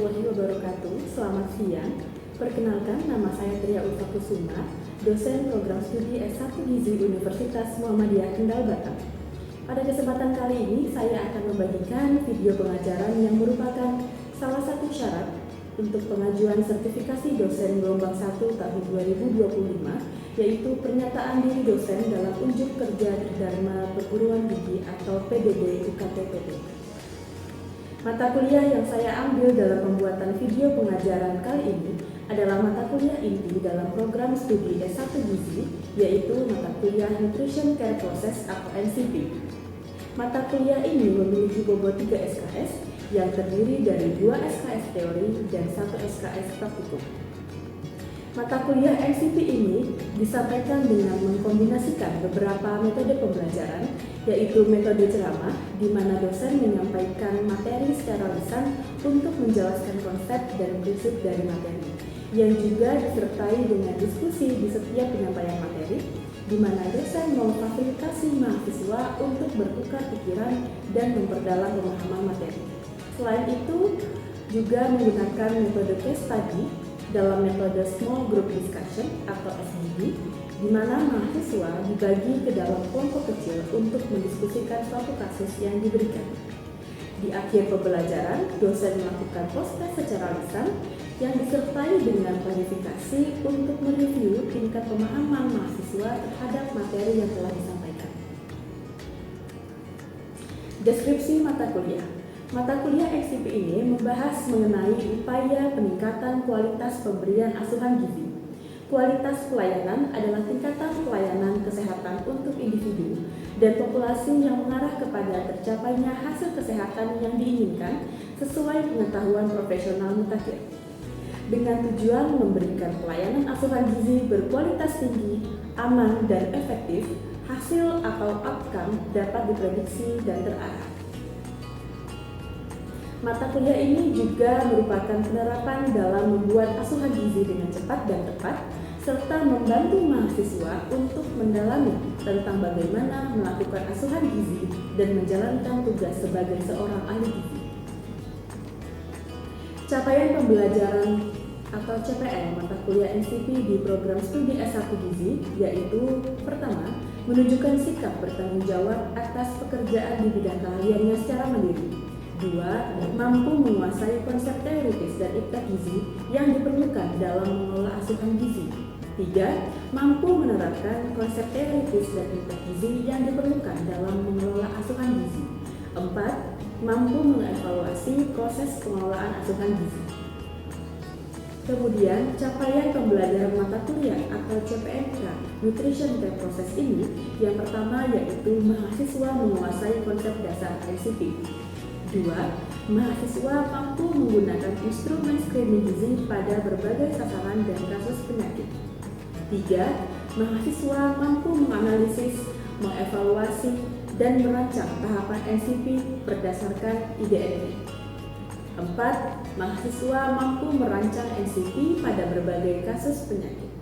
warahmatullahi wabarakatuh. Selamat siang. Perkenalkan, nama saya Tria Ulfa Kusuma, dosen program studi S1 Gizi Universitas Muhammadiyah Kendal Batam. Pada kesempatan kali ini, saya akan membagikan video pengajaran yang merupakan salah satu syarat untuk pengajuan sertifikasi dosen gelombang 1 tahun 2025, yaitu pernyataan diri dosen dalam unjuk kerja Dharma Perguruan Tinggi atau PDD UKT-PT. Mata kuliah yang saya ambil dalam pembuatan video pengajaran kali ini adalah mata kuliah inti dalam program studi S1 Gizi, yaitu mata kuliah Nutrition Care Process atau NCP. Mata kuliah ini memiliki bobot 3 SKS yang terdiri dari 2 SKS teori dan 1 SKS praktikum. Mata kuliah NCP ini disampaikan dengan mengkombinasikan beberapa metode pembelajaran, yaitu metode ceramah, di mana dosen menyampaikan materi secara lisan untuk menjelaskan konsep dan prinsip dari materi, yang juga disertai dengan diskusi di setiap penyampaian materi, di mana dosen memfasilitasi mahasiswa untuk bertukar pikiran dan memperdalam pemahaman materi. Selain itu, juga menggunakan metode case study dalam metode Small Group Discussion atau SGD, di mana mahasiswa dibagi ke dalam kelompok kecil untuk mendiskusikan suatu kasus yang diberikan. Di akhir pembelajaran, dosen melakukan post-test secara lisan yang disertai dengan klarifikasi untuk mereview tingkat pemahaman mahasiswa terhadap materi yang telah disampaikan. Deskripsi mata kuliah. Mata kuliah NCP ini membahas mengenai upaya peningkatan kualitas pemberian asuhan gizi. Kualitas pelayanan adalah tingkatan pelayanan kesehatan untuk individu dan populasi yang mengarah kepada tercapainya hasil kesehatan yang diinginkan sesuai pengetahuan profesional mutakhir. Dengan tujuan memberikan pelayanan asuhan gizi berkualitas tinggi, aman, dan efektif, hasil atau outcome dapat diprediksi dan terarah. Mata kuliah ini juga merupakan penerapan dalam membuat asuhan gizi dengan cepat dan tepat, serta membantu mahasiswa untuk mendalami tentang bagaimana melakukan asuhan gizi dan menjalankan tugas sebagai seorang ahli gizi. Capaian pembelajaran atau CPN mata kuliah NCP di program studi S1 Gizi, yaitu pertama, menunjukkan sikap bertanggung jawab atas pekerjaan di bidang keahliannya secara mandiri. 2. Mampu menguasai konsep teoritis dan iptek gizi yang diperlukan dalam mengelola asuhan gizi. 3. Mampu menerapkan konsep teoritis dan iptek gizi yang diperlukan dalam mengelola asuhan gizi. 4. Mampu mengevaluasi proses pengelolaan asuhan gizi. Kemudian, capaian pembelajaran mata kuliah atau CPNK Nutrition Care Process ini yang pertama yaitu mahasiswa menguasai konsep dasar NCP. 2. Mahasiswa mampu menggunakan instrumen screening gizi pada berbagai sasaran dan kasus penyakit. 3. Mahasiswa mampu menganalisis, mengevaluasi, dan merancang tahapan NCP berdasarkan IDNP. 4. Mahasiswa mampu merancang NCP pada berbagai kasus penyakit.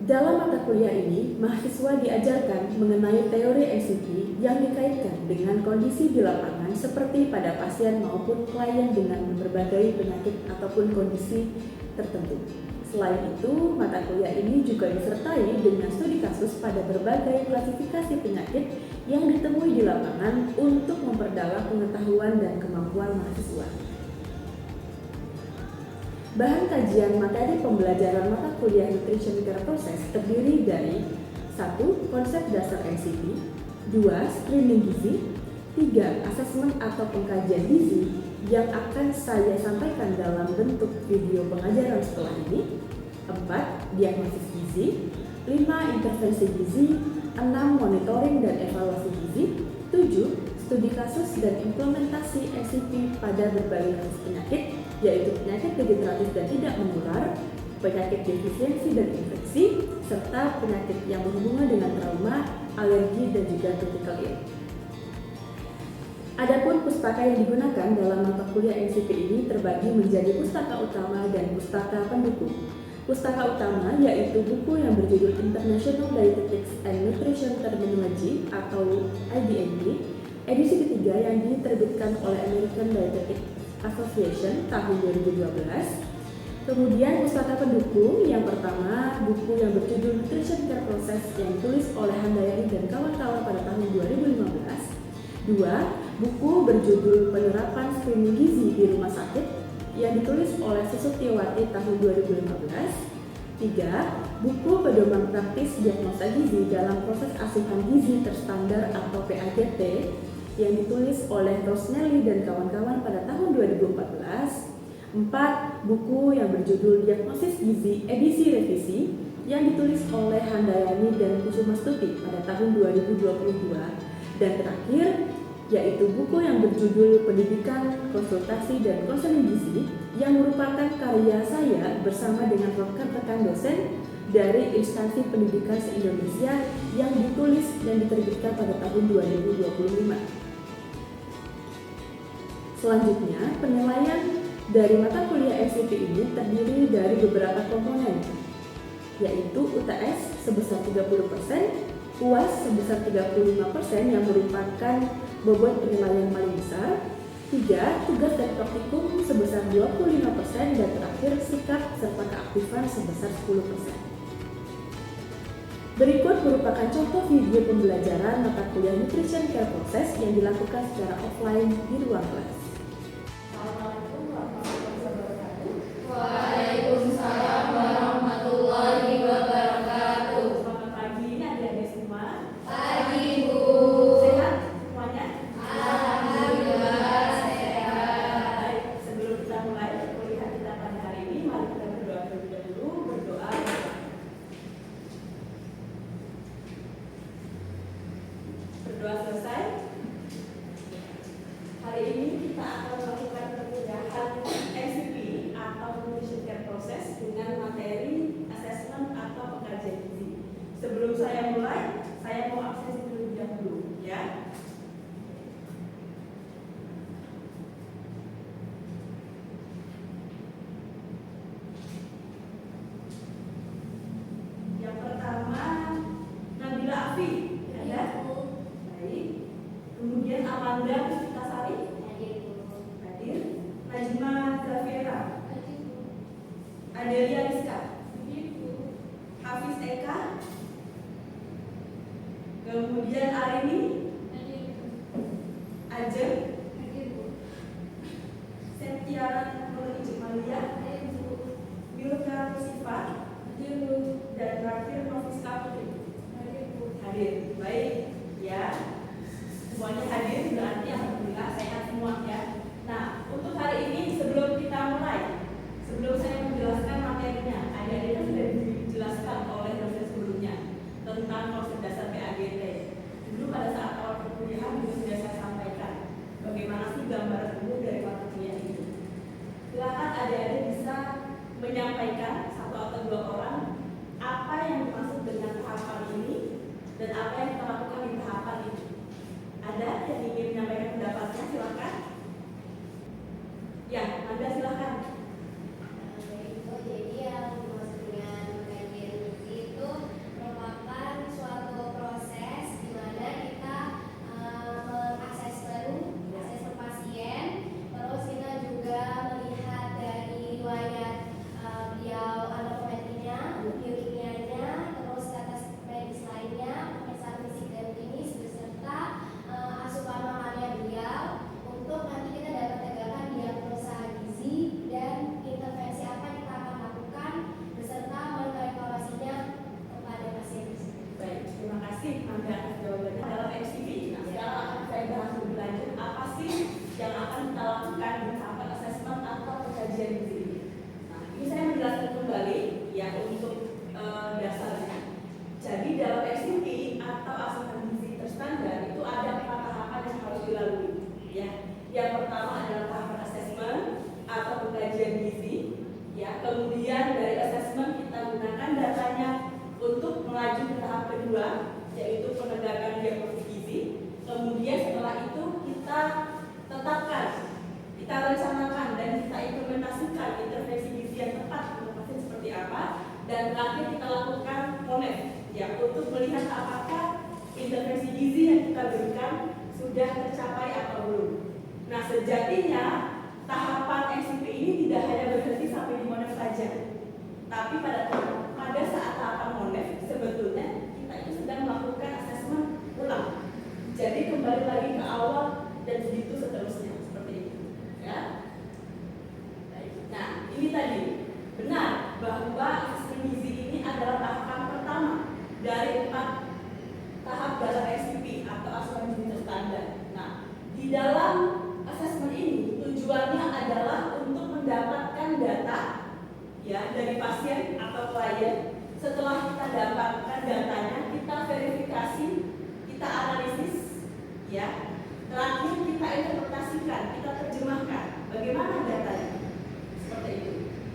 Dalam mata kuliah ini, mahasiswa diajarkan mengenai teori NCP yang dikaitkan dengan kondisi di lapangan seperti pada pasien maupun klien dengan berbagai penyakit ataupun kondisi tertentu. Selain itu, mata kuliah ini juga disertai dengan studi kasus pada berbagai klasifikasi penyakit yang ditemui di lapangan untuk memperdalam pengetahuan dan kemampuan mahasiswa. Bahan kajian materi pembelajaran mata kuliah Nutrition Care Process terdiri dari 1. Konsep dasar NCP, 2. Screening gizi, 3. Asesmen atau pengkajian gizi yang akan saya sampaikan dalam bentuk video pengajaran setelah ini, 4. Diagnosis gizi, 5. Intervensi gizi, 6. Monitoring dan evaluasi gizi, 7. Studi kasus dan implementasi NCP pada berbagai kasus penyakit, yaitu penyakit degeneratif dan tidak menular, penyakit defisiensi dan infeksi, serta penyakit yang berhubungan dengan trauma, alergi, dan juga critical illness. Adapun pustaka yang digunakan dalam mata kuliah NCP ini terbagi menjadi pustaka utama dan pustaka pendukung. Pustaka utama yaitu buku yang berjudul International Dietetics and Nutrition Terminology atau IDNT, edisi ketiga yang diterbitkan oleh American Dietetic Association tahun 2012. Kemudian pustaka pendukung yang pertama, buku yang berjudul Nutrition Care Process yang ditulis oleh Handayani dan kawan-kawan pada tahun 2015. 2. Buku berjudul Penerapan Screening Gizi di Rumah Sakit yang ditulis oleh Susutyawati tahun 2015. 3. Buku Pedoman Praktis Diagnosa Gizi dalam Proses Asuhan Gizi Terstandar atau PAGT yang ditulis oleh Rosnelly dan kawan-kawan pada tahun 2014. 4. Buku yang berjudul Diagnosis Gizi Edisi Revisi yang ditulis oleh Handayani dan Kusumastuti pada tahun 2022. Dan terakhir, yaitu buku yang berjudul Pendidikan, Konsultasi, dan Konseling Gizi yang merupakan karya saya bersama dengan rekan-rekan dosen dari instansi pendidikan se-Indonesia yang ditulis dan diterbitkan pada tahun 2025. Selanjutnya, penilaian dari mata kuliah MCP ini terdiri dari beberapa komponen, yaitu UTS sebesar 30%, UAS sebesar 35% yang merupakan bobot penilaian paling besar, 3. Tugas dan praktikum sebesar 25%, dan terakhir sikap serta keaktifan sebesar 10%. Berikut merupakan contoh video pembelajaran mata kuliah Nutrition Care Process yang dilakukan secara offline di ruang kelas. Assalamualaikum warahmatullahi wabarakatuh. Waalaikumsalam warahmatullahi wabarakatuh. Selamat pagi adik-adik semua. Pagi, Bu. Sehat semuanya? Alhamdulillah sehat. Baik, sebelum kita mulai kuliah kita pada hari ini, mari kita berdoa terlebih dahulu. Berdoa. Berdoa selesai. Hari ini kita akan melakukan pengujian NCP atau Nutrition Care Process dengan materi assessment atau pengkajian gizi. Sebelum saya mulai, saya mau absensi terlebih dahulu, ya. Yang pertama, Nabila Afi, ada? Baik. Kemudian Amanda Puspitasari, hadir. Najma Zafira, Adelia Rizka, Hafiz Eka, kemudian Arini, Ajeng, Septiara Nur Ijmalia, Milka Musifa, dan terakhir Noviska Putri. Hadir. Baik, ya. Semuanya hadir, berarti alhamdulillah sehat semua, ya. Nah, untuk hari ini sebelum kita mulai, sebelum saya menjelaskan materinya, adik-adik sudah dijelaskan oleh dosen sebelumnya tentang konsep dasar PAGT. Dulu pada saat awal perkuliahan juga sudah saya sampaikan bagaimana sih gambaran umum dari mata kuliah itu. Silakan adik-adik bisa menyampaikan satu atau dua orang apa yang dimaksud dengan tahapan ini dan apa yang kita lakukan di tahapan ini. Ada yang ingin menyampaikan pendapatnya, silakan. Ya, Anda silakan. Jadi yang dimaksud dengan kajian gizi itu merupakan suatu proses di mana kita mengassessment pasien, terus kita juga melihat dari riwayat beliau anatominya, biokimianya, terus data medis lainnya, pemeriksaan fisik dan klinis beserta asupan makannya beliau untuk nanti kita dapat tegakkan diagnosa gizi dan intervensi apa yang kita akan lakukan beserta monitor evaluasinya kepada pasien. Baik, terima kasih Anda atas jawabannya dalam MCP. Nah, sekarang akan saya bahas lebih lanjut apa sih yang akan kita lakukan di tahapan assessment atau pengkajian gizi ini. Nah, ini saya menjelaskan kembali ya untuk dasarnya. Jadi dalam MCP atau asuhan gizi terstandar itu ada 4 tahapan yang harus dilalui. Ya, yang pertama adalah tahapan assessment atau pengkajian gizi. Ya, kemudian dari assessment kita gunakan datanya untuk melaju ke tahap kedua, yaitu penegakan diagnosis gizi. Kemudian setelah itu kita tetapkan, kita rencanakan dan kita implementasikan intervensi gizi yang tepat untuk pasien seperti apa. Dan terakhir kita lakukan monet, ya, untuk melihat apakah intervensi gizi yang kita berikan sudah tercapai atau belum. Nah, sejatinya tahapan SIP ini tidak hanya berhenti sampai di Monef saja, tapi pada saat tahapan Monef sebetulnya kita itu sedang melakukan asesmen ulang. Jadi kembali lagi ke awal dan begitu seterusnya seperti itu, ya. Nah, ini tadi benar bahwa asesmen gizi ini adalah tahapan pertama dari 4 tahap dalam SIP atau asupan gizi terstandar. Nah, di dalam asesmen ini tujuannya adalah untuk mendapatkan data ya dari pasien atau klien. Setelah kita dapatkan datanya, kita verifikasi, kita analisis, ya. Terakhir kita interpretasikan, kita terjemahkan bagaimana datanya. Seperti itu.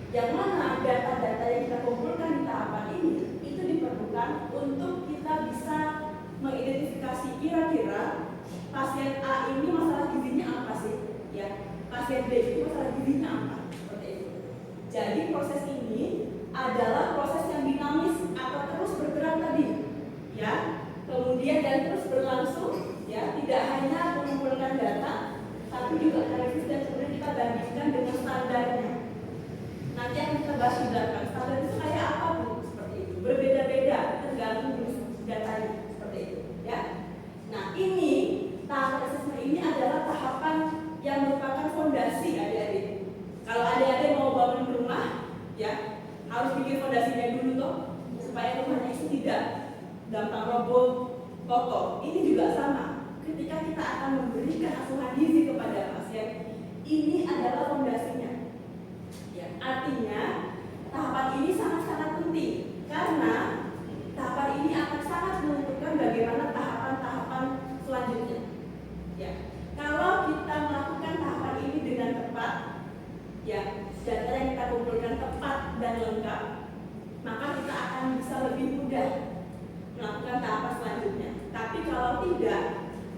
Yang mana data-data yang kita kumpulkan di tahapan ini itu diperlukan untuk kita bisa mengidentifikasi kira-kira pasien A ini masalah gizinya apa sih? Ya, pasien B itu masalah gizinya apa? Seperti itu. Jadi proses ini adalah proses yang dinamis atau terus bergerak tadi, ya. Kemudian dan terus berlangsung, ya. Tidak hanya mengumpulkan data, tapi juga analisis dan kemudian kita bandingkan dengan standarnya. Nanti yang kita bahas di belakang, standar itu kayak apa Bu? Seperti itu. Berbeda-beda tergantung jenis datanya, seperti itu, ya. Nah, ini tahap asesmen ini adalah tahapan yang merupakan fondasi adik-adik. Kalau adik-adik mau bangun rumah, ya harus bikin fondasinya dulu toh, supaya rumahnya itu tidak gampang roboh, kokoh. Ini juga sama. Ketika kita akan memberikan asupan gizi kepada pasien, ini adalah fondasinya. Ya, artinya tahapan ini sangat-sangat penting karena tahapan ini akan sangat menentukan bagaimana tahapan-tahapan selanjutnya. Ya, kalau kita melakukan tahapan ini dengan tepat, ya, data yang kita kumpulkan tepat dan lengkap, maka kita akan bisa lebih mudah melakukan tahapan selanjutnya. Tapi kalau tidak,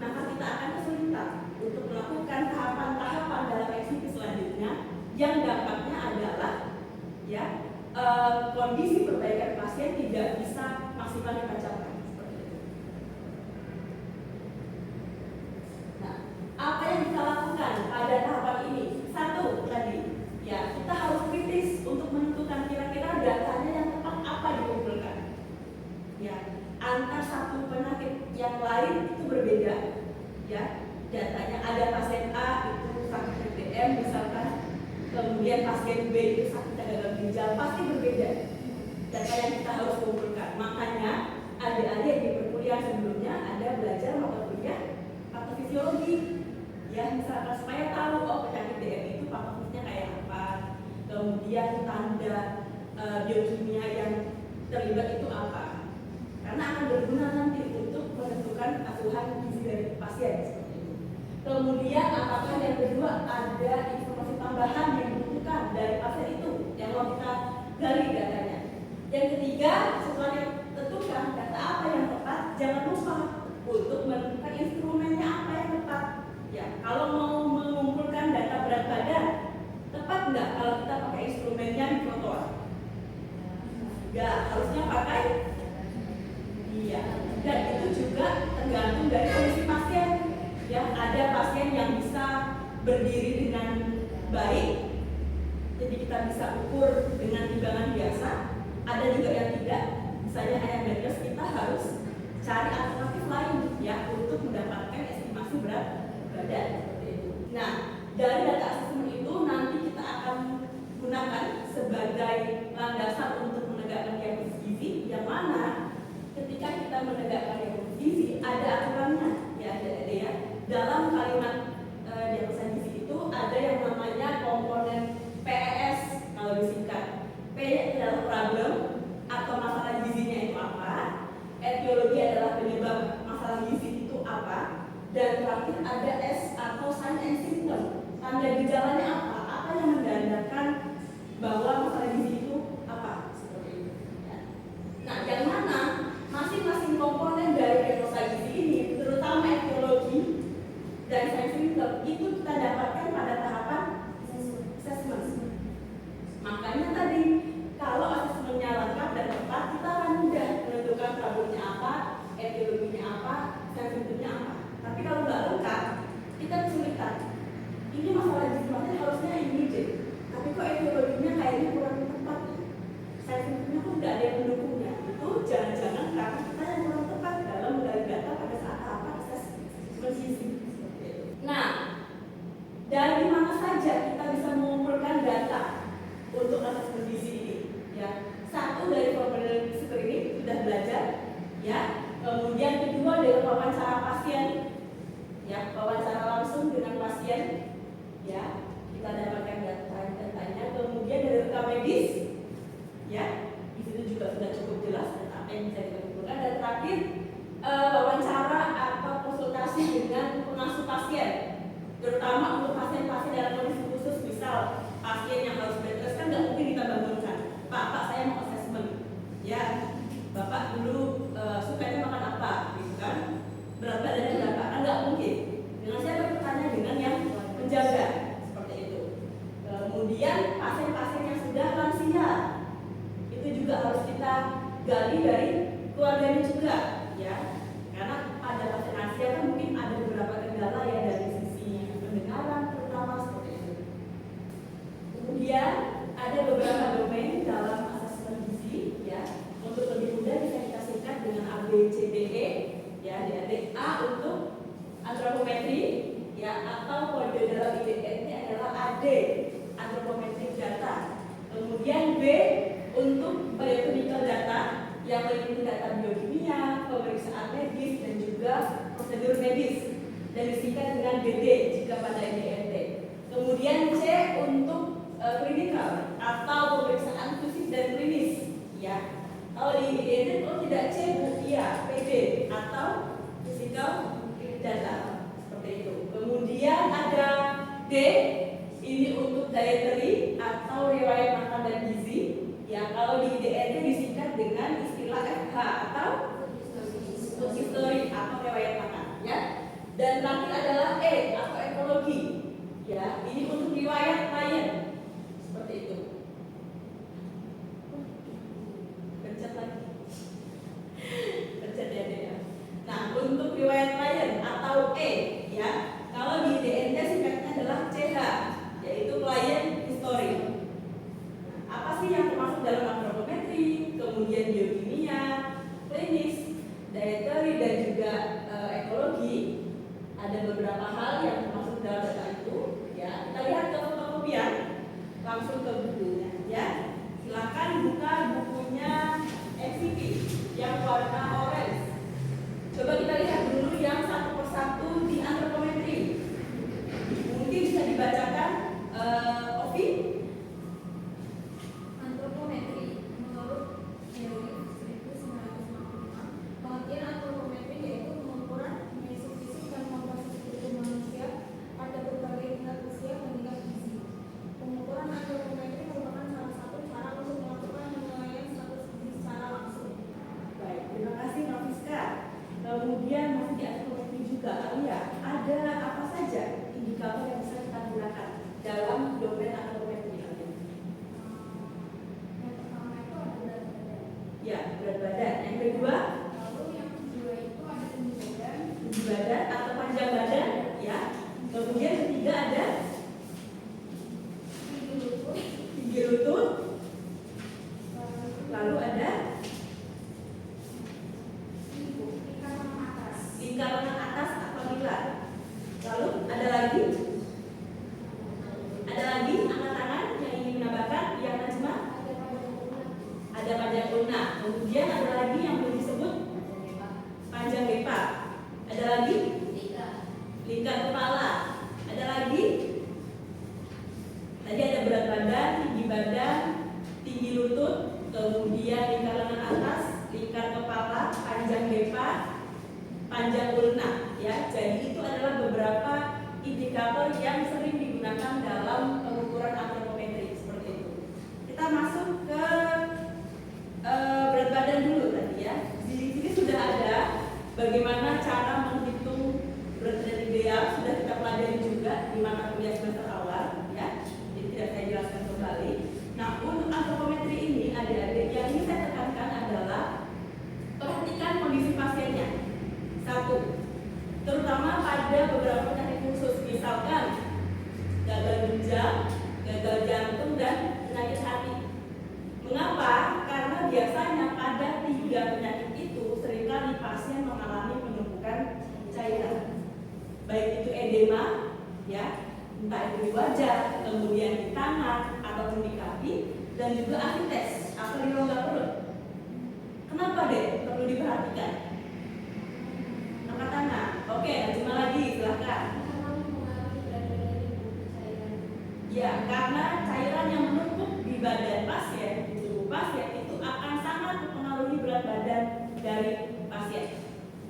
maka kita akan kesulitan untuk melakukan tahapan-tahapan dalam SIP selanjutnya yang dampaknya adalah ya kondisi perbaikan pasien tidak bisa maksimal kita capai. Nah, apa yang kita lakukan pada tahapan ini? Satu tadi, ya kita harus kritis untuk menentukan kira-kira datanya yang tepat apa dikumpulkan. Ya, antar satu penyakit yang lain itu berbeda. Ya, datanya ada pasien A itu sakit TBM misalkan, kemudian pasien B itu sakit gagal ginjal, pasti berbeda data yang kita harus kumpulkan. Makanya adik-adik di perkuliahan sebelumnya ada belajar mata kuliah patofisiologi, ya misalkan supaya tahu penyakit DM itu patofisnya kayak apa, kemudian tanda biokimia yang terlibat itu apa, karena akan berguna nanti untuk menentukan asuhan gizi dari pasien. Kemudian apakah yang kedua ada informasi tambahan yang dibutuhkan dari pasien itu yang mau kita gali datanya. Yang ketiga, setelah kita tentukan data apa yang tepat, jangan lupa untuk menentukan instrumennya apa yang tepat. Ya, kalau mau mengumpulkan data berat badan, tepat nggak kalau kita pakai instrumennya di trotoar? Nggak, harusnya pakai. Iya, dan itu juga tergantung dari kondisi pasien. Ya, ada pasien yang bisa berdiri dengan baik, jadi kita bisa ukur dengan timbangan biasa. Ada juga yang tidak, misalnya hanya beres, kita harus cari alternatif lain ya untuk mendapatkan estimasi berat badan seperti itu. Nah, dari data asesmen itu nanti kita akan gunakan sebagai landasan untuk menegakkan diagnosis gizi, yang mana ketika kita menegakkan diagnosis gizi ada aturannya ya, ya. Dalam kalimat diagnosis gizi itu ada yang namanya komponen PES kalau disingkat. P adalah problem atau masalah gizinya itu apa, etiologi adalah penyebab masalah gizi itu apa, dan terakhir ada S atau sign and symptom, tanda gejalanya apa yang menandakan bahwa masalah gizi itu apa, seperti itu. Nah, yang mana masing-masing komponen dari diagnosis gizi ini, terutama etiologi dan sign and symptom, itu kita dapatkan pada tahapan assessment. Makanya tadi kalau asesmennya lengkap dan tepat, kita akan mudah menentukan problemnya apa, etiologinya apa, dan symptomnya apa. Tapi kalau nggak lengkap, kita kesulitan. Ini masalah gizi, harusnya pasien, ya kita dapatkan datanya, kemudian dari rekam medis, ya di situ juga sudah cukup jelas apa yang bisa kita kumpulkan, dan terakhir wawancara atau konsultasi dengan pengasuh pasien, terutama untuk pasien-pasien dalam kondisi khusus, misal pasien yang harus bed rest kan nggak mungkin kita bangunkan, Pak saya mau assessment, ya Bapak dulu sukanya makan apa, gitu kan, berat badannya berapa, kan nggak mungkin. Dengan siapa bertanya? Dengan yang menjaga, seperti itu. Kemudian pasien-pasien yang sudah lansia, itu juga harus kita gali dari keluarganya juga, ya. Karena pada pasien lansia kan mungkin ada beberapa kendala ya dari sisi pendengaran, terutama seperti itu. Kemudian ada beberapa domain dalam asesmen gizi, ya. Untuk lebih mudah bisa kita singkat dengan ABCDE, ya. Adik A untuk antropometri, ya, atau kode dalam IDNT adalah AD, antropometric data. Kemudian B untuk biochemical data yang meliputi data biokimia, pemeriksaan medis dan juga prosedur medis, dan disingkat dengan DD jika pada IDNT. Kemudian C untuk klinikal atau pemeriksaan fisik dan klinis, ya. Kalau di IDNT kalau tidak C, iya PD atau physical data, seperti itu. Kemudian ada D, ini untuk dietary atau riwayat makan dan gizi, ya. Kalau di IDNT disingkat dengan istilah FH atau food history atau riwayat makan, ya. Dan terakhir adalah E atau ekologi, ya. Ini untuk riwayat klien, seperti itu. Pencet lagi, pencet ya. Nah, untuk riwayat klien atau E, ya, kalau di DNT singkatnya adalah CH, yaitu client history. Apa sih yang termasuk dalam antropometri, kemudian biokimia, klinis, dietary dan juga ekologi? Ada beberapa hal yang termasuk dalam data itu, ya. Kita lihat ke fotokopian, langsung ke bukunya, ya. Silakan buka bukunya MCP yang warna orange. Coba kita lihat dulu yang satu persatu di antropometri. Mungkin bisa dibacakan, Ovi. Antropometri menurut teori 1955, pengertian antropometri yaitu pengukuran mesuk fisik dan komposisi tubuh manusia pada berbagai tingkat usia dan tingkat gizi. Pengukuran antropometri merupakan salah satu cara untuk melakukan penilaian status gizi secara langsung. Baik, terima kasih Noviska. Kemudian masih di antropometri juga, ya, ada apa saja indikator yang bisa kita gunakan dalam domain antropometri? Yang pertama itu ada berat badan. Ya, berat badan. Yang kedua, Lalu yang kedua itu ada tinggi badan. tinggi badan atau panjang badan, ya. Kemudian ketiga ada Tinggi lutut. tinggi lutut. Lalu ada Lingkar lengan atas. lingkar lengan atas atau pilar. Lalu ada lagi angkat tangan yang ingin menambahkan, yang Najma. Ada panjang ulna. Kemudian ada lagi yang belum disebut, panjang lebar. Ada lagi lingkar kepala. Ada lagi, tadi ada berat badan, tinggi badan, tinggi lutut, kemudian lingkar lengan atas, lingkar kepala, panjang lebar, panjang ulna, ya. Jadi itu adalah beberapa indikator yang sering digunakan dalam pengukuran antropometri, seperti itu. Kita masuk ke berat badan dulu tadi, ya. Di sini sudah ada bagaimana cara menghitung berat badan ideal, sudah kita pelajari juga di mata kuliah semester awal, ya. Jadi tidak saya jelaskan kembali. Nah, untuk antropometri ini, adik-adik, yang ingin saya tekankan adalah perhatikan kondisi pasiennya. Satu, terutama pada beberapa penyakit khusus, misalkan gagal ginjal, gagal jantung, dan penyakit hati. Mengapa? Karena biasanya pada 3 penyakit itu seringkali pasien mengalami penumpukan cairan, baik itu edema, ya, entah itu di wajah, kemudian di tangan ataupun di kaki, dan juga asites atau di rongga perut. Kenapa deh perlu diperhatikan? Angkat tangan. Oke, cuma lagi, silahkan. Karena mengalami berat badan Ya, karena cairan yang menumpuk di badan pasien, di tubuh pasien itu akan sangat mempengaruhi berat badan dari pasien.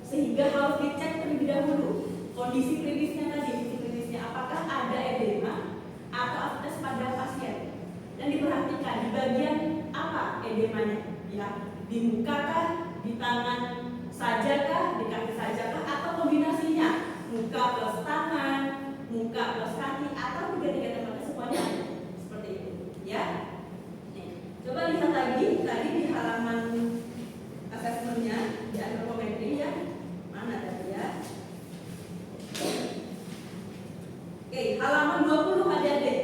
Sehingga harus dicek terlebih dahulu kondisi klinisnya tadi, apakah ada edema atau aktivitas pada pasien. Dan diperhatikan di bagian apa edemanya, ya, di muka kah, di tangan saja kah, di kaki saja kah, atau kombinasinya muka plus tangan, muka plus kaki, atau tiga-tiga tempatnya semuanya seperti itu, ya. Nih, coba lihat lagi tadi di halaman asesmennya di antropometri, ya. Mana tadi, ya? Oke, halaman 20 adik-adik.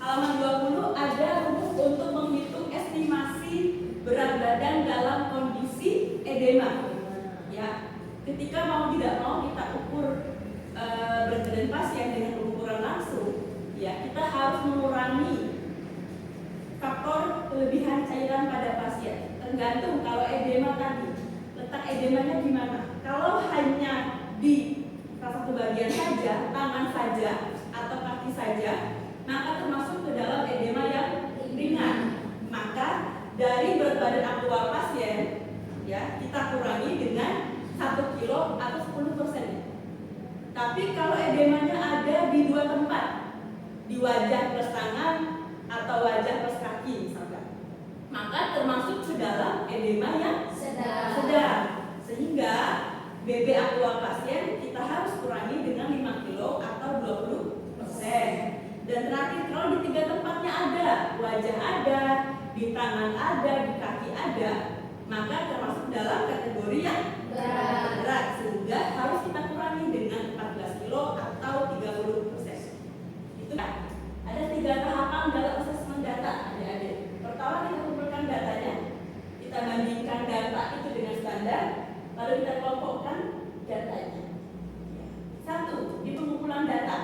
Halaman 20 ada rumus untuk menghitung estimasi berat badan dalam kondisi edema. Ya, ketika mau tidak mau kita ukur berat badan pasien dengan pengukuran langsung, ya kita harus mengurangi faktor kelebihan cairan pada pasien. Tergantung kalau edema tadi, letak edemanya di mana. Kalau hanya di salah satu bagian saja, tangan saja atau kaki saja, maka termasuk ke dalam edema yang ringan. Maka dari berat badan aktual pasien, ya kita kurangi dengan 1 kilo atau 10%. Tapi kalau edemanya ada di dua tempat, di wajah plus tangan atau wajah plus kaki misalkan, maka termasuk ke dalam edema yang sedang. Sehingga BB aktual pasien kita harus kurangi dengan 5 kilo atau 20%. Dan terakhir, kalau di tiga tempatnya ada, wajah ada, di tangan ada, di kaki ada, maka termasuk dalam kategori yang berat, sehingga harus kita kurangi dengan 14 kilo atau 30%. Itu kan? Ada 3 tahapan dalam asesmen data, adik-adik. Pertama, kita kumpulkan datanya, kita bandingkan data itu dengan standar, lalu kita kelompokkan datanya. 1. Di pengumpulan data,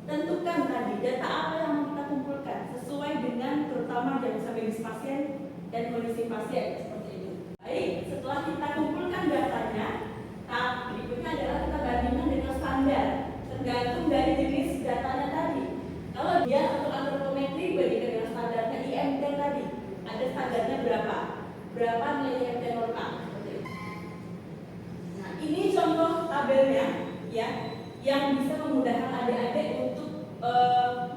tentukan tadi data apa yang mau kita kumpulkan sesuai dengan terutama diagnosis pasien dan kondisi pasien seperti itu. Baik, setelah kita kumpulkan datanya, tahap berikutnya adalah kita bandingkan dengan standar, tergantung dari jenis datanya tadi. Kalau dia untuk antropometri bandingkan dengan standarnya IMT tadi, ada standarnya berapa nilai IMT normal. Nah, ini contoh tabelnya, ya, yang bisa memudahkan adik-adik untuk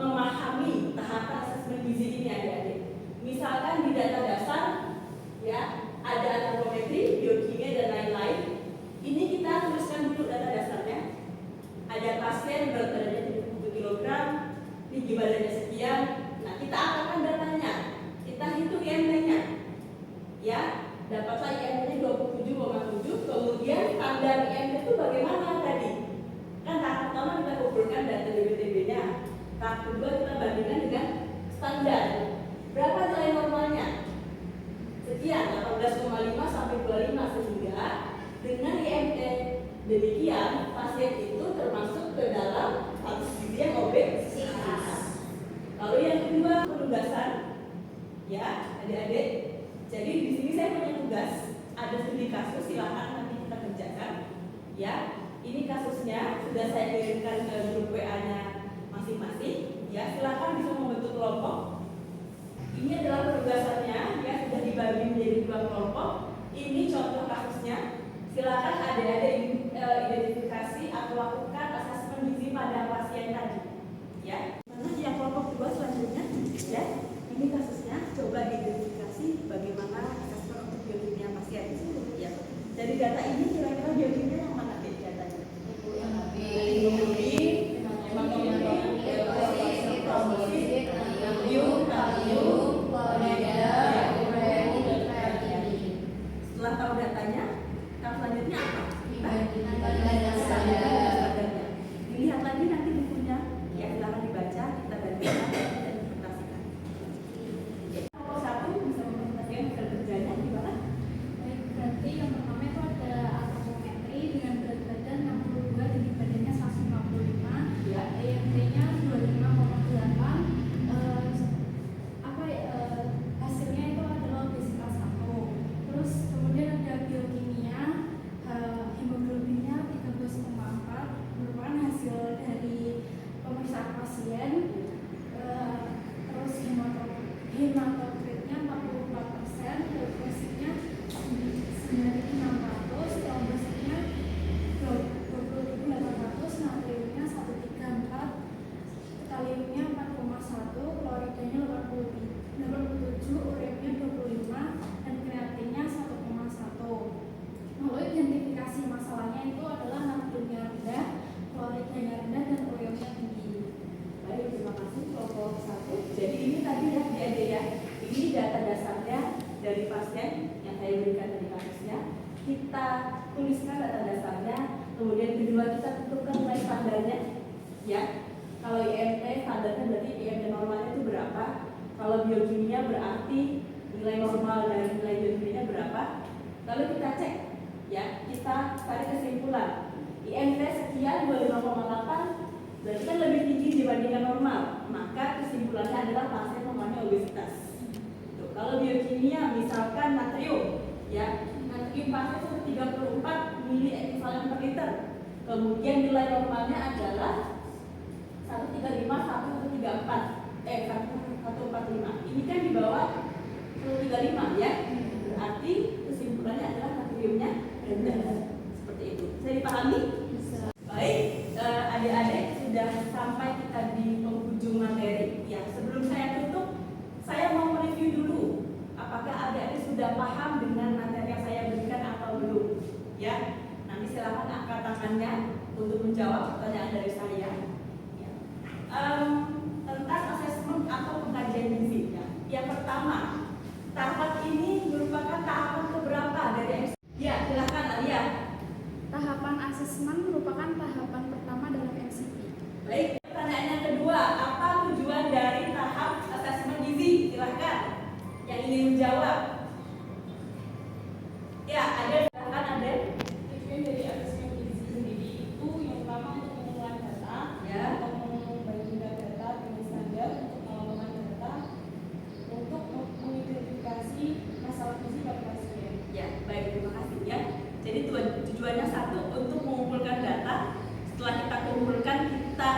memahami tahapan asesmen gizi ini, adik-adik. Misalkan di data dasar, ya, ada antropometri, biokimia dan lain-lain. Ini kita tuliskan dulu data dasarnya. Ada pasien berat badannya 70 kg, tinggi badannya sekian. Nah, kita angkatkan datanya, kita hitung IMT-nya, ya, dapatlah IMT-nya 27,7. Kemudian standar IMT itu bagaimana tadi? Kan tahap pertama kita kumpulkan data DBTB-nya, tahap kedua kita bandingkan dengan standar. Berapa nilai normalnya? Sekian, 18,5 sampai 25, sehingga dengan IMT demikian pasien itu termasuk ke dalam status gizi yang obesitas. Lalu yang kedua, penugasan, ya adik-adik. Jadi di sini saya punya tugas, ada studi kasus, silakan nanti kita kerjakan, ya. Ini kasusnya sudah saya kirimkan ke grup WA-nya masing-masing, ya. Silakan bisa membentuk kelompok. Ini adalah penugasannya, ya, sudah dibagi menjadi 2 kelompok. Ini contoh kasusnya. Silakan adik-adik identifikasi atau lakukan asesmen gizi pada pasien tadi, ya. Mana yang kelompok 2 selanjutnya, ya. Ini kasusnya, coba diidentifikasi bagaimana asesmen untuk biokimia pasien, ya. Dari data ini kira-kira biokimia yang mana datanya? Setelah tahu datanya, tahap selanjutnya apa? Standarnya. Dilihat lagi nanti bukunya, ya, silakan dibaca, kita bandingkan dan interpretasikan. Nomor 1 bisa mempresentasikan hasil kerjanya gimana? Baik, berarti yang pertama itu ada antropometri, ya. Kalau IMT standarnya berarti IMT normalnya itu berapa? Kalau biokimia berarti nilai normal dari nilai biokimia berapa? Lalu kita cek, ya, kita cari kesimpulan. IMT sekian 25,8 berarti kan lebih tinggi dibandingkan normal. Maka kesimpulannya adalah pasien mempunyai obesitas. Tuh, kalau biokimia misalkan natrium, ya, natrium pasien 134 mili ekivalen per liter. Kemudian nilai normalnya adalah 135, 145. Ini kan di bawah 135 ya. Berarti kesimpulannya adalah natriumnya rendah. Seperti itu. Bisa dipahami? Bisa. Baik, adik-adik sudah sampai kita di penghujung materi. Ya, sebelum saya tutup, saya mau mereview dulu. Apakah adik-adik sudah paham dengan materi yang saya berikan atau belum? Ya, nanti silakan angkat tangannya untuk menjawab pertanyaan dari saya. Ya. Tentang asesmen atau pengkajian gizi. Ya. Yang pertama, tahapan ini merupakan tahapan keberapa dari MC? Ya, silakan Alia. Tahapan asesmen merupakan tahapan pertama dalam MCP. Baik, pertanyaan yang kedua, apa tujuan dari tahap asesmen gizi? Silahkan yang ingin menjawab. Ya, ada, silakan ada. Tujuan dari asesmen gizi sendiri itu yang pertama untuk pengumpulan data, Ya. untuk membandingkan data dengan standar, untuk mengamalkan data, untuk mengidentifikasi masalah gizi pada pasien. Ya, baik, terima kasih ya. Jadi tujuannya satu untuk mengumpulkan data. Setelah kita kumpulkan, kita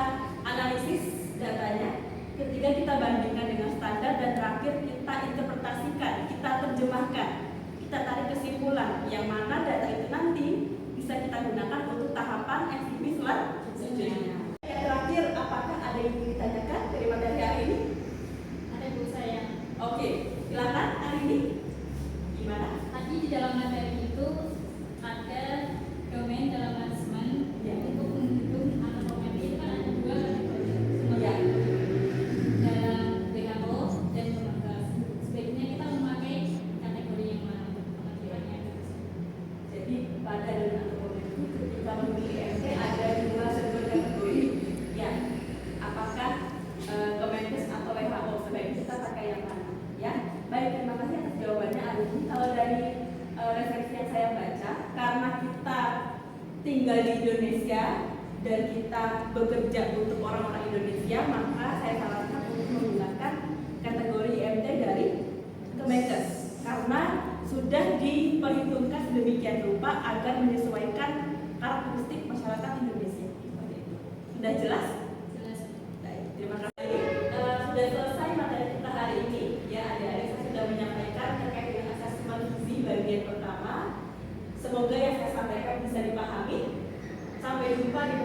analisis datanya. Ketiga, kita bandingkan dengan standar, dan terakhir kita interpretasikan, kita terjemahkan, kita tarik kesimpulan yang mana data itu nanti bisa kita gunakan untuk tahapan MCP selanjutnya. Yang terakhir, apakah ada yang ingin ditanyakan dari materi hari ini? Ada Bu saya. Oke, silakan hari ini. Gimana? Tadi di dalam materi itu ada domain dalam asesmen Ya. untuk menghitung antropometri itu kan ada dua kategori. Ya. Dalam WHO dan Kemenkes. Sebaiknya kita memakai kategori yang mana untuk pengertiannya? Jadi pada dalam antropometri ketika memilih MT ada dua kategori. Ya, apakah Kemenkes atau WHO, sebaiknya kita pakai yang mana? Ya, baik, terima kasih atas jawabannya hari ini. Kalau dari referensi yang saya baca, karena kita tinggal di Indonesia dan kita bekerja untuk orang-orang Indonesia, maka saya sarankan untuk menggunakan kategori IMT dari Kemenkes karena sudah diperhitungkan sedemikian rupa agar menyesuaikan karakteristik masyarakat Indonesia. Seperti itu. Sudah jelas? Jelas. Baik, terima kasih. Sudah selesai materi kita hari ini. Ya, adik-adik, saya sudah menyampaikan terkait dengan asesmen gizi bagian pertama. Semoga yang saya sampaikan bisa dipahami. Sampai jumpa di